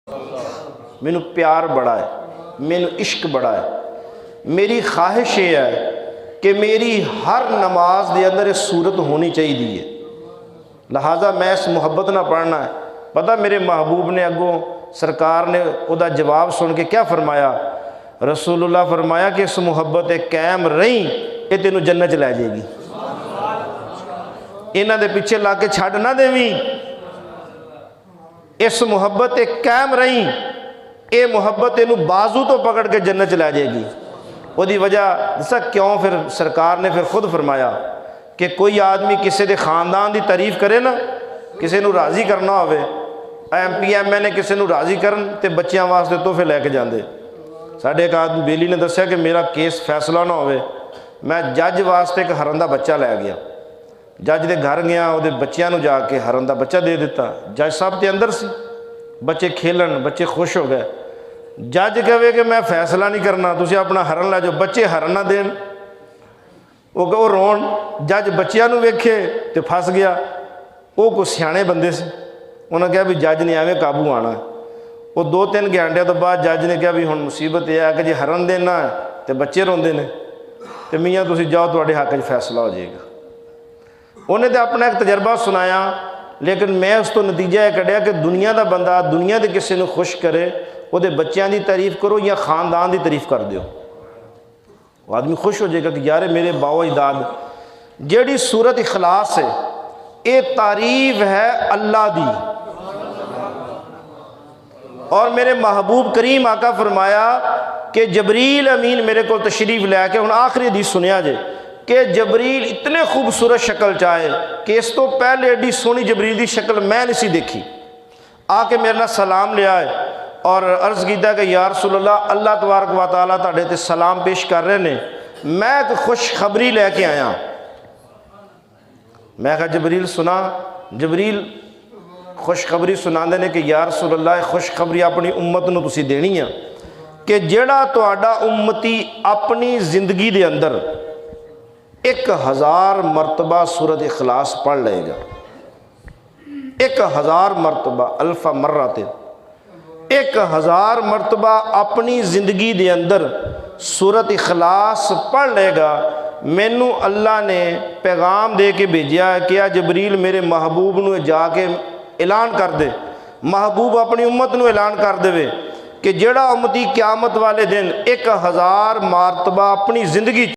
मैनू प्यार बड़ा है, मैनू इश्क बड़ा है। मेरी ख्वाहिश ये है कि मेरी हर नमाज के अंदर ये सूरत होनी चाहिए है, लिहाजा मैं इस मुहब्बत ना पढ़ना है। पता मेरे महबूब ने अगों सरकार ने उदा जवाब सुन के क्या फरमाया? रसूलुल्लाह फरमाया कि इस मुहब्बत कायम रही, ये तेनू जन्नत लै जाएगी। इन्हां दे पीछे ला के छड्ड ना देवी, इस मुहब्बत कायम रही, ये मुहब्बत तेनू बाजू तो पकड़ के जन्नत लै जाएगी। उसकी वजह दसा क्यों? फिर सरकार ने फिर खुद फरमाया कि कोई आदमी किसी के खानदान की तारीफ करे ना, किसी को राज़ी करना हो, MP ML ने किसी को राज़ी करन ते बच्चों वास्ते तोहफे लैके जाते। साढ़े एक आदमी बेली ने दसिया कि मेरा केस फैसला ना हो, मैं जज वास्ते एक हरन का बच्चा लै गया, जज के घर गया, वो बच्चों जाके हरन का बच्चा दे दिता। जज साहब तो अंदर सी, बच्चे खेलन, बच्चे खुश हो गए। जज कहे कि मैं फैसला नहीं करना, तुम अपना हरन लै जाओ, बच्चे हरन ना देन, वो रोन। जज बच्चों वेखे तो फस गया। वो कुछ सियाने बंदे से, उन्होंने कहा भी जज ने एवं काबू आना। वो 2-3 घंटे तो बाद जज ने कहा भी हुण मुसीबत यह है कि जे हरन देना है तो बच्चे रोंदे ने, तो मियाँ तुसीं जाओ, तुहाडे हक च फैसला हो जाएगा। उन्हें तो अपना एक तजर्बा सुनाया, लेकिन मैं उस तो नतीजा यह कढ़िया कि दुनिया का बंदा दुनिया के किसी को खुश करे, वो बच्चों की तारीफ करो या खानदान की तारीफ कर दो, वो आदमी खुश हो जाएगा कि यार मेरे बाओ अजदाद। जेड़ी सूरत इखलास है, ये तारीफ है अल्लाह दी। और मेरे महबूब करीम आका फरमाया कि जबरील अमीन मेरे को तशरीफ लैके हुण आखिरी हदीस सुनिया जे कि जबरील इतने खूबसूरत शक्ल चाहे कि इस तो पहले एडी सोहनी जबरील की शक्ल मैं नहीं सी देखी। आके मेरे नाल सलाम लिया है और अर्ज़ किया कि या रसूलल्लाह, अल्लाह तबारक व तआला तुहाडे ते सलाम पेश कर रहे हैं, मैं एक खुशखबरी लैके आया। मैं कहा जबरील सुना। जबरील खुशखबरी सुनाते हैं कि या रसूलल्लाह, खुशखबरी अपनी उम्मत नूं तुसीं देनी है कि जिहड़ा तुहाडा उम्मती अपनी जिंदगी के अंदर 1000 मरतबा सूरत इखलास पढ़ लेगा, 1000 मरतबा, अल्फा मर्रत, 1000 मरतबा अपनी ज़िंदगी के अंदर सूरत इखलास पढ़ लेगा, मैनू अल्लाह ने पैगाम दे के भेजा है कि आ जबरील मेरे महबूब नूं जाके ऐलान कर दे, महबूब अपनी उम्मत नूं ऐलान कर देवे कि जेड़ा उम्मती क़यामत वाले दिन 1000 मरतबा अपनी ज़िंदगी